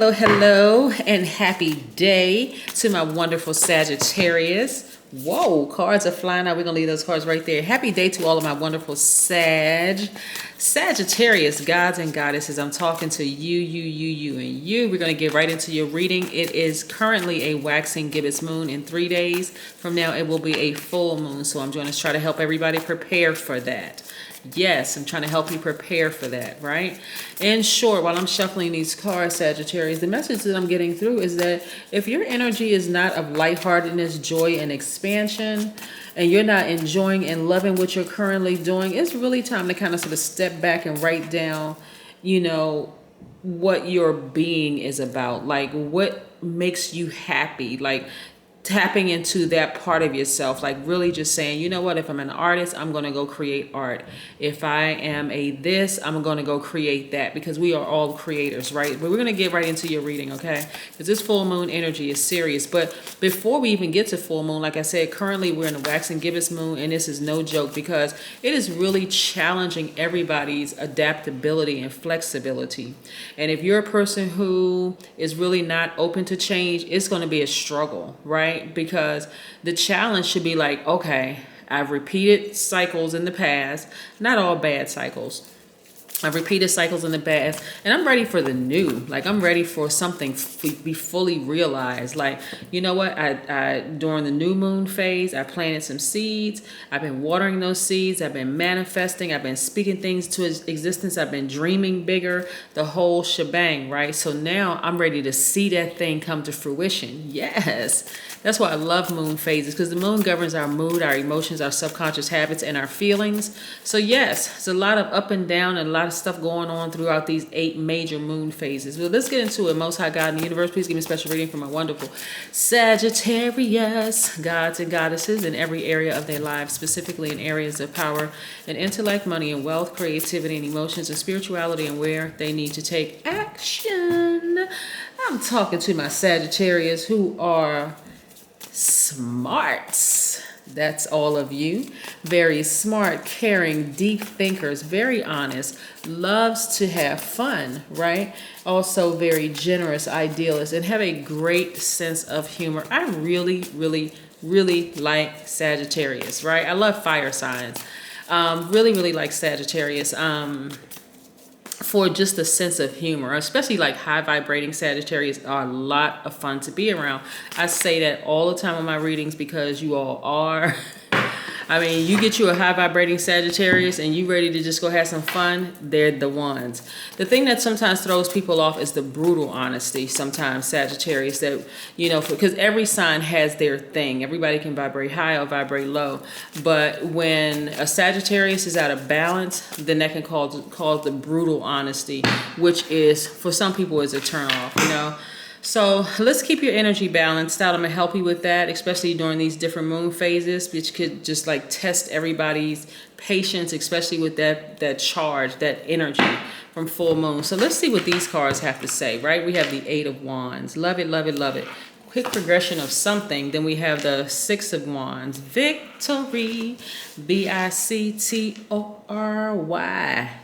Hello, hello, and happy day to my wonderful Sagittarius. Whoa, cards are flying out. We're going to leave those cards right there. Happy day to all of my wonderful Sagittarius gods and goddesses. I'm talking to you, and you. We're going to get right into your reading. It is currently a waxing gibbous moon. In 3 days from now, it will be a full moon. So I'm going to try to help everybody prepare for that. Yes, I'm trying to help you prepare for that, right? In short, while I'm shuffling these cards, Sagittarius, the message that I'm getting through is that if your energy is not of lightheartedness, joy, and expansion, and you're not enjoying and loving what you're currently doing, it's really time to kind of sort of step back and write down, what your being is about. Like, what makes you happy? Like, tapping into that part of yourself, like really just saying, you know what, if I'm an artist, I'm going to go create art. If I am a this, I'm going to go create that, because we are all creators, right? But we're going to get right into your reading, okay? Because this full moon energy is serious. But before we even get to full moon, like I said, currently we're in a waxing gibbous moon, and this is no joke, because it is really challenging everybody's adaptability and flexibility. And if you're a person who is really not open to change, it's going to be a struggle, right? Because the challenge should be like, okay, I've repeated cycles in the past, not all bad cycles. I've repeated cycles in the past, and I'm ready for the new. Like, I'm ready for something be fully realized. Like, you know what? I during the new moon phase, I planted some seeds. I've been watering those seeds. I've been manifesting. I've been speaking things to existence. I've been dreaming bigger, the whole shebang, right? So now I'm ready to see that thing come to fruition. Yes. That's why I love moon phases, because the moon governs our mood, our emotions, our subconscious habits, and our feelings. So yes, it's a lot of up and down and a lot of stuff going on throughout these 8 major moon phases. Well, let's get into it. Most High God in the universe, please give me a special reading for my wonderful Sagittarius gods and goddesses in every area of their lives, specifically in areas of power and intellect, money and wealth, creativity and emotions and spirituality, and where they need to take action. I'm talking to my Sagittarius who are smarts. That's all of you. Very smart, caring, deep thinkers, very honest, loves to have fun, right? Also very generous, idealist, and have a great sense of humor. I really, really, really like Sagittarius, right? I love fire signs. Really, really like Sagittarius. For just a sense of humor, especially like high vibrating Sagittarius are a lot of fun to be around. I say that all the time in my readings because you all are. I mean, you get you a high vibrating Sagittarius and you ready to just go have some fun, they're the ones. The thing that sometimes throws people off is the brutal honesty. Sometimes Sagittarius, that, because every sign has their thing. Everybody can vibrate high or vibrate low. But when a Sagittarius is out of balance, then that can cause the brutal honesty, which is, for some people, is a turn off, So let's keep your energy balanced out. I'm going to help you with that, especially during these different moon phases, which could just like test everybody's patience, especially with that charge, that energy from full moon. So let's see what these cards have to say, right? We have the 8 of Wands. Love it, love it, love it. Quick progression of something. Then we have the 6 of Wands. Victory. Victory.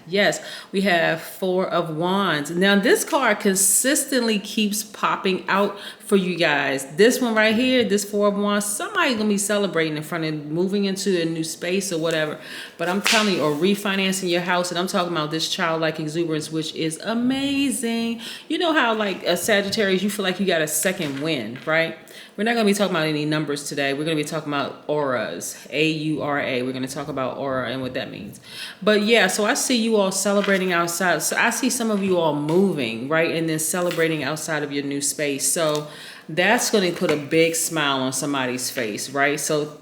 Yes, we have 4 of Wands. Now this card consistently keeps popping out for you guys. This one right here, this 4 of Wands, somebody's gonna be celebrating in front of moving into a new space or whatever. But I'm telling you, or refinancing your house, and I'm talking about this childlike exuberance, which is amazing. You know how like a Sagittarius, you feel like you got a second wind, right? We're not going to be talking about any numbers today. We're going to be talking about auras, A-U-R-A. We're going to talk about aura and what that means. But yeah, so I see you all celebrating outside. So I see some of you all moving, right? And then celebrating outside of your new space. So that's going to put a big smile on somebody's face, right? So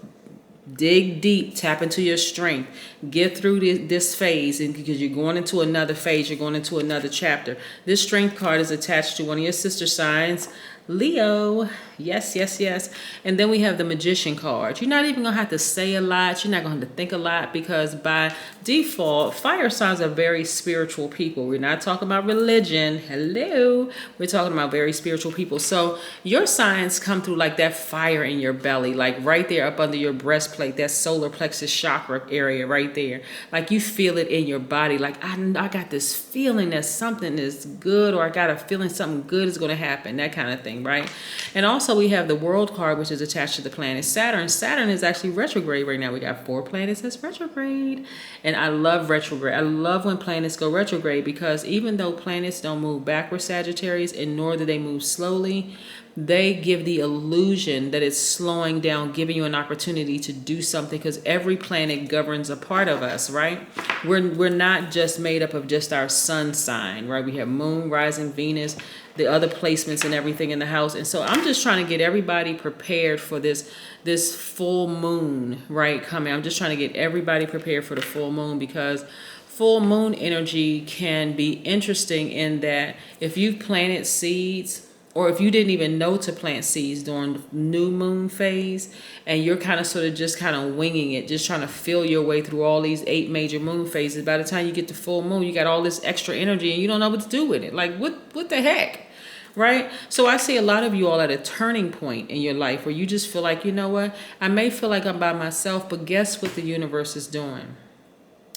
dig deep, tap into your strength, get through this phase, and because you're going into another phase, you're going into another chapter. This strength card is attached to one of your sister signs, Leo. Yes, yes, yes. And then we have the Magician card. You're not even going to have to say a lot. You're not going to have to think a lot, because by default, fire signs are very spiritual people. We're not talking about religion. Hello. We're talking about very spiritual people. So your signs come through like that fire in your belly, like right there up under your breastplate. breastplate, that solar plexus chakra area right there. Like you feel it in your body. Like I got this feeling that something is good, or I got a feeling something good is going to happen, that kind of thing, right? And also we have the world card, which is attached to the planet Saturn. Saturn is actually retrograde right now. We got 4 planets that's retrograde. And I love retrograde. I love when planets go retrograde, because even though planets don't move backwards, Sagittarius, and nor do they move slowly, they give the illusion that it's slowing down, giving you an opportunity to do something, because every planet governs a part of us, right? We're not just made up of just our sun sign, right? We have moon, rising, Venus, the other placements and everything in the house. And so I'm just trying to get everybody prepared for this full moon, right, coming. I'm just trying to get everybody prepared for the full moon, because full moon energy can be interesting in that if you've planted seeds, or if you didn't even know to plant seeds during the new moon phase, and you're kind of sort of just kind of winging it, just trying to feel your way through all these 8 major moon phases, by the time you get to full moon, you got all this extra energy and you don't know what to do with it. Like, what the heck? Right? So I see a lot of you all at a turning point in your life where you just feel like, you know what? I may feel like I'm by myself, but guess what the universe is doing?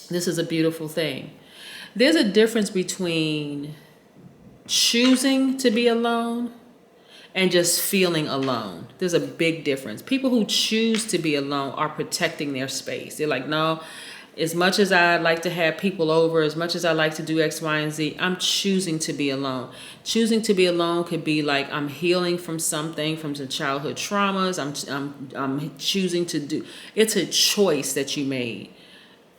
This is a beautiful thing. There's a difference between choosing to be alone and just feeling alone. There's a big difference. People who choose to be alone are protecting their space. They're like, no, as much as I like to have people over, as much as I like to do X, Y, and Z, I'm choosing to be alone. Choosing to be alone could be like I'm healing from something, from some childhood traumas. I'm choosing to do. It's a choice that you made,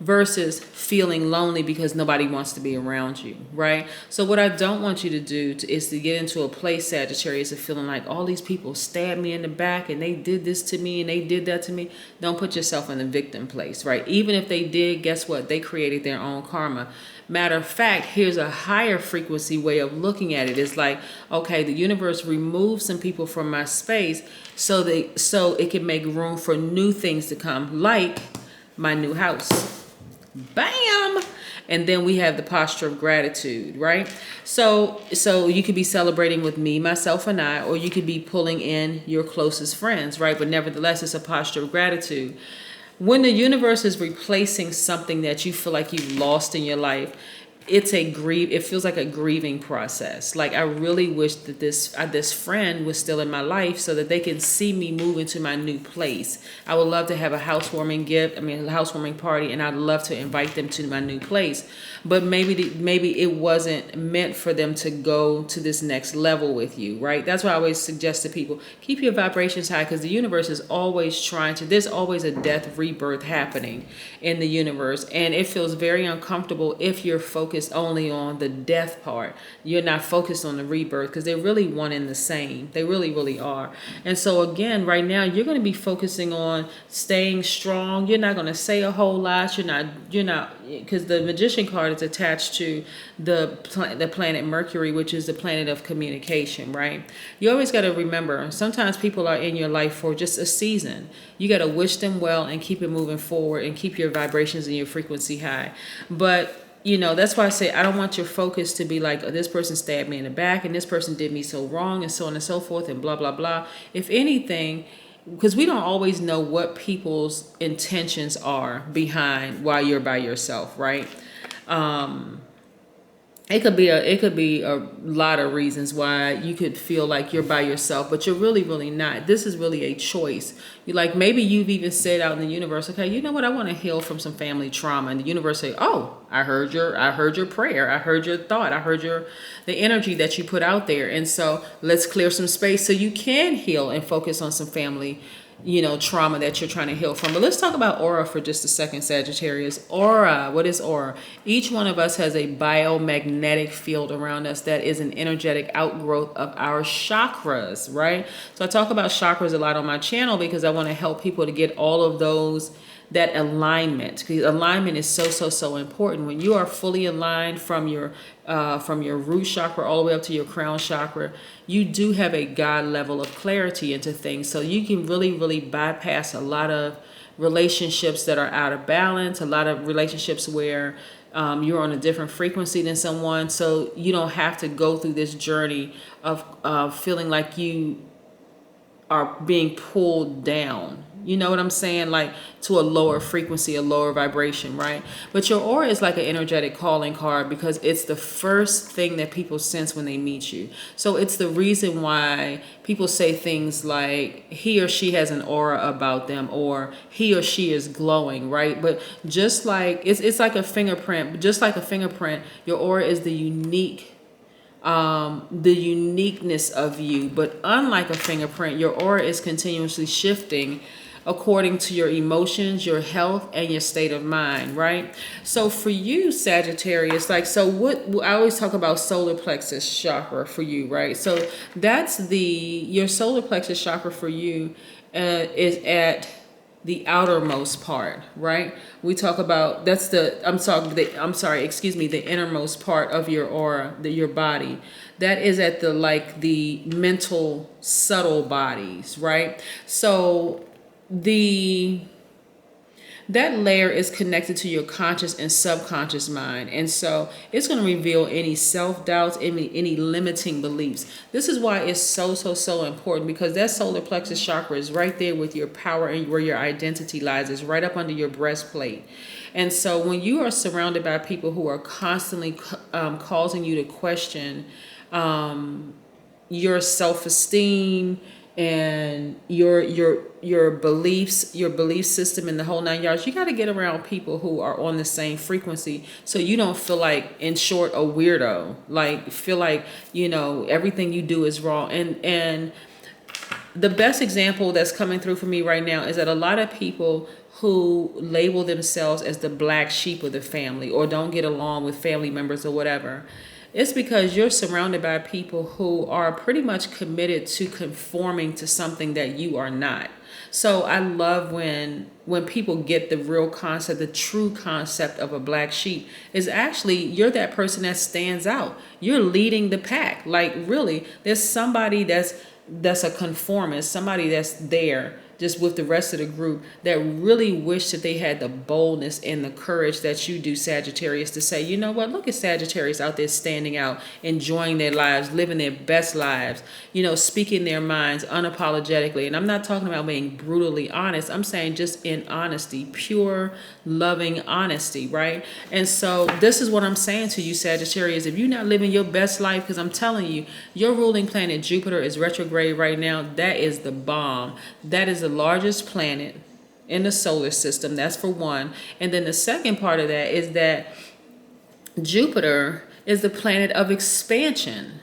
versus feeling lonely because nobody wants to be around you, right? So what I don't want you to do is to get into a place, Sagittarius, of feeling like all these people stabbed me in the back and they did this to me and they did that to me. Don't put yourself in the victim place, right? Even if they did, guess what? They created their own karma. Matter of fact, here's a higher frequency way of looking at it. It's like, okay, the universe removed some people from my space so it can make room for new things to come, like my new house. Bam! And then we have the posture of gratitude, right? So you could be celebrating with me, myself, and I, or you could be pulling in your closest friends, right? But nevertheless, it's a posture of gratitude. When the universe is replacing something that you feel like you've lost in your life, it feels like a grieving process. Like, I really wish that this friend was still in my life so that they can see me move into my new place. I would love to have a housewarming party, and I'd love to invite them to my new place. But maybe it wasn't meant for them to go to this next level with you, right? That's why I always suggest to people, keep your vibrations high, because the universe is always there's always a death rebirth happening in the universe. And it feels very uncomfortable if you're focused only on the death part. You're not focused on the rebirth, because they're really one and the same. They really, really are. And so again, right now, you're going to be focusing on staying strong. You're not going to say a whole lot. You're not, because the Magician card is attached to the planet Mercury, which is the planet of communication, right? You always got to remember, sometimes people are in your life for just a season. You got to wish them well and keep it moving forward and keep your vibrations and your frequency high. But that's why I say I don't want your focus to be like, oh, this person stabbed me in the back and this person did me so wrong and so on and so forth and blah, blah, blah. If anything, because we don't always know what people's intentions are behind why you're by yourself, right? It could be a lot of reasons why you could feel like you're by yourself, but you're really, really not. This is really a choice. Maybe you've even said out in the universe, okay, you know what? I want to heal from some family trauma. And the universe say, oh, I heard your prayer. I heard your thought. I heard the energy that you put out there. And so let's clear some space so you can heal and focus on some family trauma that you're trying to heal from. But let's talk about aura for just a second, Sagittarius. Aura, what is aura? Each one of us has a biomagnetic field around us that is an energetic outgrowth of our chakras, right? So I talk about chakras a lot on my channel because I want to help people to get all of that alignment, because alignment is so important. When you are fully aligned from your root chakra all the way up to your crown chakra, you do have a God level of clarity into things. So you can really, really bypass a lot of relationships that are out of balance, a lot of relationships where you're on a different frequency than someone. So you don't have to go through this journey of feeling like you are being pulled down, You know what I'm saying? Like to a lower frequency, a lower vibration, right? But your aura is like an energetic calling card because it's the first thing that people sense when they meet you. So it's the reason why people say things like he or she has an aura about them, or he or she is glowing, right? But just like it's like a fingerprint, just like a fingerprint, your aura is the uniqueness of you. But unlike a fingerprint, your aura is continuously shifting according to your emotions, your health, and your state of mind, right? So for you, Sagittarius, like, so what I always talk about solar plexus chakra for you, right? So that's your solar plexus chakra for you is at the outermost part, right? We talk about that's the the innermost part of your aura, your body. That is at the mental subtle bodies, right? So that layer is connected to your conscious and subconscious mind. And so it's going to reveal any self-doubts, any limiting beliefs. This is why it's so important, because that solar plexus chakra is right there with your power and where your identity lies. It's right up under your breastplate. And so when you are surrounded by people who are constantly causing you to question your self-esteem and your beliefs, your belief system, and the whole 9 yards, you got to get around people who are on the same frequency, so you don't feel like, in short, a weirdo. Like, feel like, everything you do is wrong. And the best example that's coming through for me right now is that a lot of people who label themselves as the black sheep of the family, or don't get along with family members or whatever, it's because you're surrounded by people who are pretty much committed to conforming to something that you are not. So I love when people get the real concept, the true concept of a black sheep is actually you're that person that stands out. You're leading the pack. Like, really, there's somebody that's a conformist, somebody that's there just with the rest of the group that really wish that they had the boldness and the courage that you do, Sagittarius, to say, you know what, look at Sagittarius out there standing out, enjoying their lives, living their best lives, speaking their minds unapologetically. And I'm not talking about being brutally honest. I'm saying just in honesty, pure, loving honesty, right? And so this is what I'm saying to you, Sagittarius. If you're not living your best life, because I'm telling you, your ruling planet Jupiter is retrograde right now. That is the bomb. That is the largest planet in the solar system. That's for one. And then the second part of that is that Jupiter is the planet of expansion.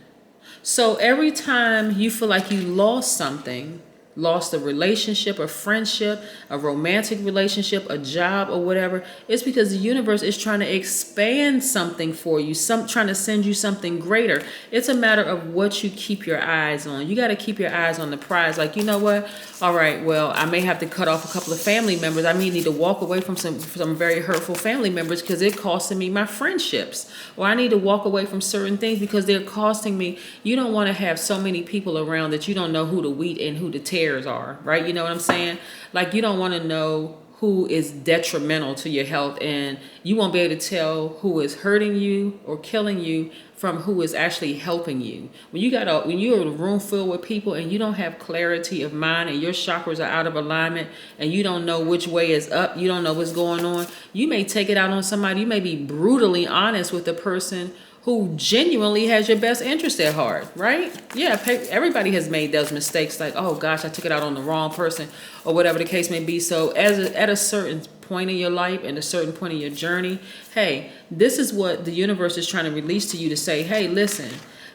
So every time you feel like you lost something, lost a relationship, a friendship, a romantic relationship, a job, or whatever, it's because the universe is trying to expand something for you, trying to send you something greater. It's a matter of what you keep your eyes on. You got to keep your eyes on the prize. Like, you know what? All right, well, I may have to cut off a couple of family members. I may need to walk away from some very hurtful family members because they're costing me my friendships. Or I need to walk away from certain things because they're costing me. You don't want to have so many people around that you don't know who the wheat and who the tares are, right? You know what I'm saying? Like, you don't want to know who is detrimental to your health, and you won't be able to tell who is hurting you or killing you from who is actually helping you. When you're in a room filled with people and you don't have clarity of mind and your chakras are out of alignment and you don't know which way is up, you don't know what's going on, you may take it out on somebody. You may be brutally honest with the person who genuinely has your best interest at heart, right? Yeah, everybody has made those mistakes, like, oh gosh, I took it out on the wrong person, or whatever the case may be. So at a certain point in your life and a certain point in your journey, hey, this is what the universe is trying to release to you, to say, hey, listen,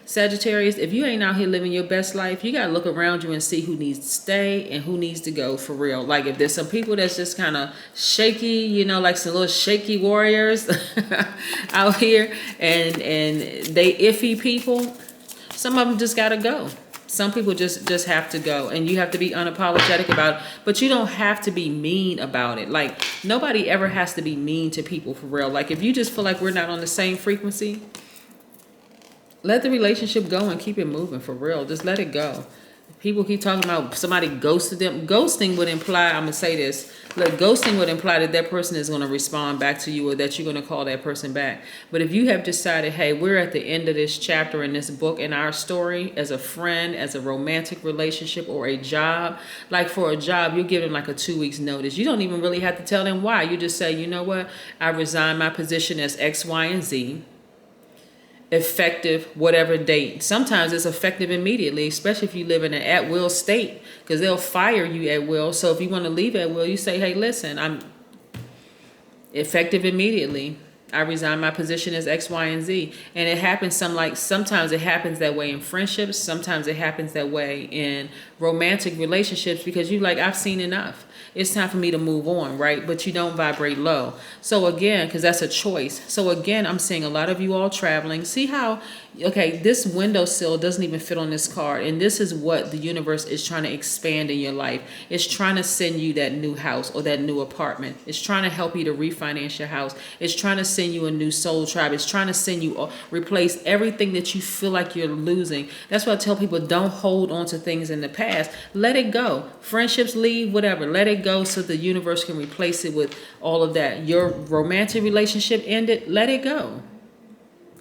Sagittarius, if you ain't out here living your best life, you got to look around you and see who needs to stay and who needs to go, for real. Like, if there's some people that's just kind of shaky, like some little shaky warriors out here, and they iffy people, some of them just got to go. Some people just have to go, and you have to be unapologetic about it. But you don't have to be mean about it. Like, nobody ever has to be mean to people, for real. Like, if you just feel like we're not on the same frequency, let the relationship go and keep it moving, for real. Just let it go. People keep talking about somebody ghosted them. Ghosting would imply, I'm gonna say this, like ghosting would imply that that person is gonna respond back to you, or that you're gonna call that person back. But if you have decided, hey, we're at the end of this chapter in this book, in our story, as a friend, as a romantic relationship, or a job, like for a job, you're giving like a 2 weeks notice. You don't even really have to tell them why. You just say, you know what, I resign my position as X, Y, and Z, effective whatever date. Sometimes it's effective immediately, especially if you live in an at-will state, because they'll fire you at will. So if you want to leave at will, you say, hey, listen, I'm effective immediately. I resign my position as X, Y, and Z. And it happens sometimes it happens that way in friendships. Sometimes it happens that way in romantic relationships, because you like, I've seen enough. It's time for me to move on, right? But you don't vibrate low. So again, because that's a choice. So again, I'm seeing a lot of you all traveling. See how, okay, this windowsill doesn't even fit on this card. And this is what the universe is trying to expand in your life. It's trying to send you that new house or that new apartment. It's trying to help you to refinance your house. It's trying to send you a new soul tribe. It's trying to send you, replace everything that you feel like you're losing. That's why I tell people, don't hold on to things in the past. Let it go. Friendships leave, whatever. Let it go so the universe can replace it with all of that. Your romantic relationship ended, let it go.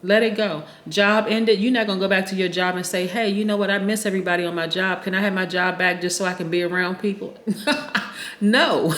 Let it go. Job ended. You're not going to go back to your job and say, hey, you know what? I miss everybody on my job. Can I have my job back just so I can be around people? No.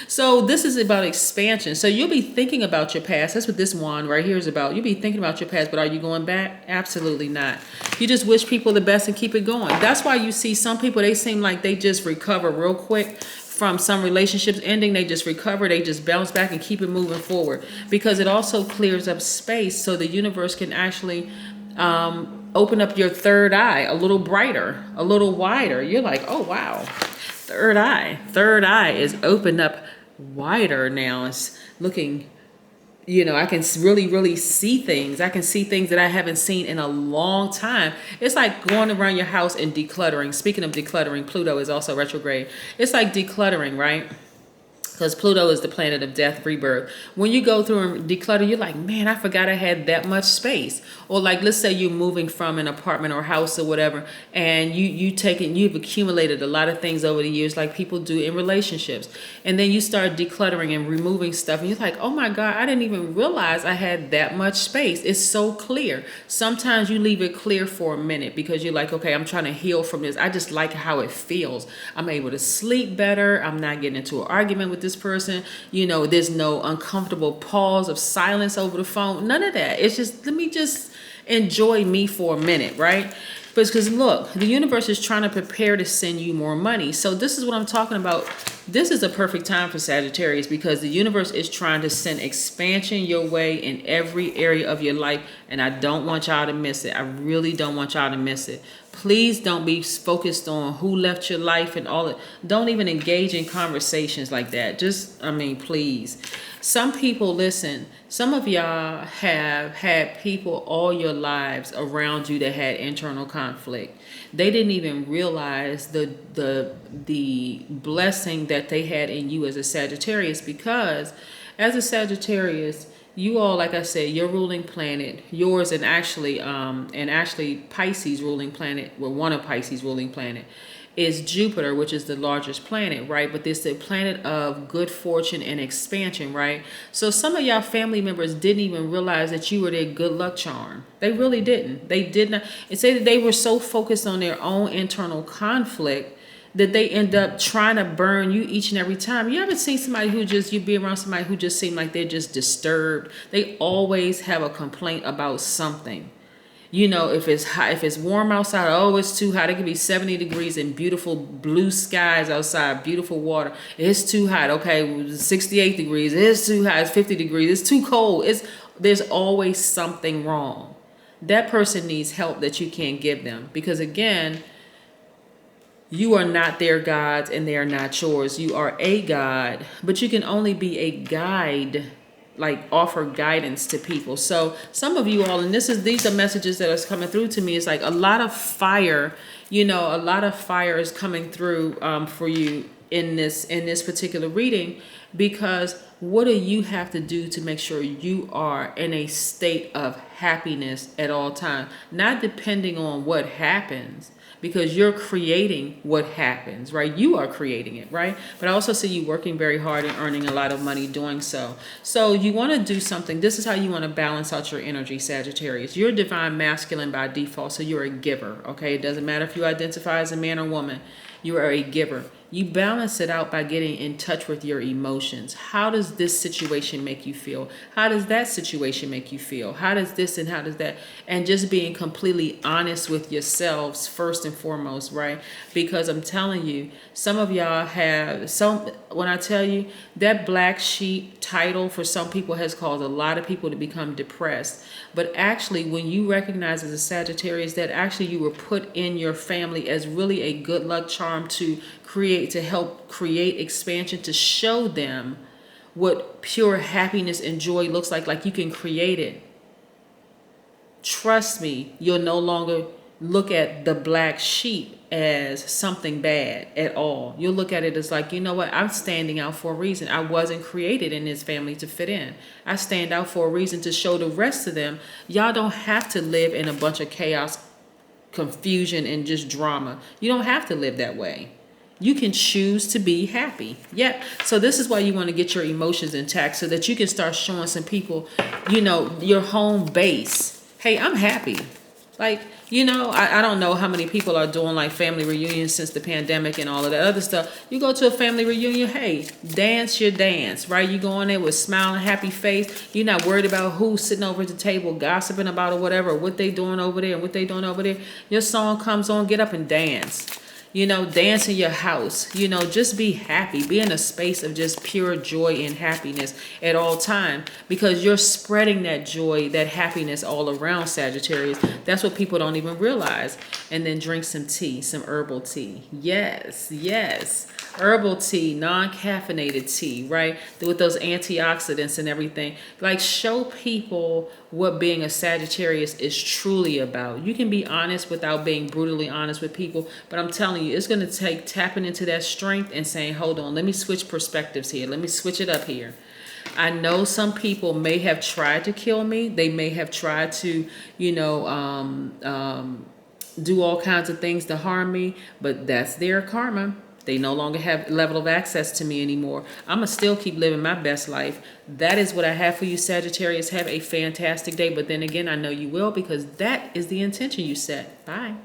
So this is about expansion. So you'll be thinking about your past. That's what this wand right here is about. You'll be thinking about your past, but are you going back? Absolutely not. You just wish people the best and keep it going. That's why you see some people, they seem like they just recover real quick from some relationships ending. They just recover, they just bounce back and keep it moving forward, because it also clears up space so the universe can actually open up your third eye a little brighter, a little wider. You're like, oh wow, third eye is opened up wider now. It's looking, you know, I can really see things. I can see things that I haven't seen in a long time. It's like going around your house and decluttering. Speaking of decluttering, Pluto is also retrograde. It's like decluttering, right? Because Pluto is the planet of death, rebirth. When you go through and declutter, you're like, man, I forgot I had that much space. Or like, let's say you're moving from an apartment or house or whatever, and you've accumulated a lot of things over the years, like people do in relationships. And then you start decluttering and removing stuff, and you're like, oh my God, I didn't even realize I had that much space. It's so clear. Sometimes you leave it clear for a minute because you're like, okay, I'm trying to heal from this. I just like how it feels. I'm able to sleep better. I'm not getting into an argument with this person. You know, there's no uncomfortable pause of silence over the phone. None of that. It's just, let me just enjoy me for a minute, right? Because look, the universe is trying to prepare to send you more money. So this is what I'm talking about. This is a perfect time for Sagittarius, because the universe is trying to send expansion your way in every area of your life. And I don't want y'all to miss it. I really don't want y'all to miss it. Please don't be focused on who left your life and all that. Don't even engage in conversations like that. Just, I mean, please. Some people, listen, some of y'all have had people all your lives around you that had internal conflict. They didn't even realize the blessing that they had in you as a Sagittarius, because as a Sagittarius, you all, like I said, your ruling planet, yours and actually Pisces ruling planet, well, one of Pisces ruling planet is Jupiter, which is the largest planet, right? But this is the planet of good fortune and expansion, right? So some of y'all family members didn't even realize that you were their good luck charm. They really didn't. They did not. It said that they were so focused on their own internal conflict that they end up trying to burn you each and every time. You ever seen somebody who just, you be around somebody who just seem like they're just disturbed? They always have a complaint about something. You know, if it's hot, if it's warm outside, oh, it's too hot. It could be 70 degrees and beautiful blue skies outside, beautiful water. It's too hot. Okay, 68 degrees. It's too hot. It's 50 degrees. It's too cold. There's always something wrong. That person needs help that you can't give them, because again, you are not their gods and they are not yours. You are a god, but you can only be a guide, like offer guidance to people. So some of you all, and these are messages that are coming through to me. It's like a lot of fire, you know, a lot of fire is coming through for you in this particular reading. Because what do you have to do to make sure you are in a state of happiness at all times? Not depending on what happens, because you're creating what happens, right? You are creating it, right? But I also see you working very hard and earning a lot of money doing so. So you want to do something. This is how you want to balance out your energy, Sagittarius. You're divine masculine by default, so you're a giver, okay? It doesn't matter if you identify as a man or woman. You are a giver. You balance it out by getting in touch with your emotions. How does this situation make you feel? How does that situation make you feel? How does this and how does that? And just being completely honest with yourselves first and foremost, right? Because I'm telling you, some of y'all have when I tell you that black sheep title for some people has caused a lot of people to become depressed. But actually, when you recognize as a Sagittarius that actually you were put in your family as really a good luck charm to help create expansion, to show them what pure happiness and joy looks like you can create it. Trust me, you'll no longer look at the black sheep as something bad at all. You'll look at it as like, you know what, I'm standing out for a reason. I wasn't created in this family to fit in. I stand out for a reason to show the rest of them, y'all don't have to live in a bunch of chaos, confusion, and just drama. You don't have to live that way. You can choose to be happy. Yeah. So this is why you want to get your emotions intact so that you can start showing some people, your home base. Hey, I'm happy. Like, I don't know how many people are doing like family reunions since the pandemic and all of that other stuff. You go to a family reunion, hey, dance your dance, right? You go in there with smiling, happy face. You're not worried about who's sitting over at the table gossiping about or whatever, what they doing over there and what they doing over there. Your song comes on, get up and dance. Dance in your house, just be happy, be in a space of just pure joy and happiness at all time, because you're spreading that joy, that happiness all around, Sagittarius. That's what people don't even realize. And then drink some tea, some herbal tea. Yes. Herbal tea, non-caffeinated tea, right? With those antioxidants and everything. Like, show people what being a Sagittarius is truly about. You can be honest without being brutally honest with people, but I'm telling you, it's going to take tapping into that strength and saying, hold on, let me switch perspectives here. Let me switch it up here. I know some people may have tried to kill me. They may have tried to, do all kinds of things to harm me, but that's their karma. They no longer have level of access to me anymore. I'm going to still keep living my best life. That is what I have for you, Sagittarius. Have a fantastic day. But then again, I know you will, because that is the intention you set. Bye.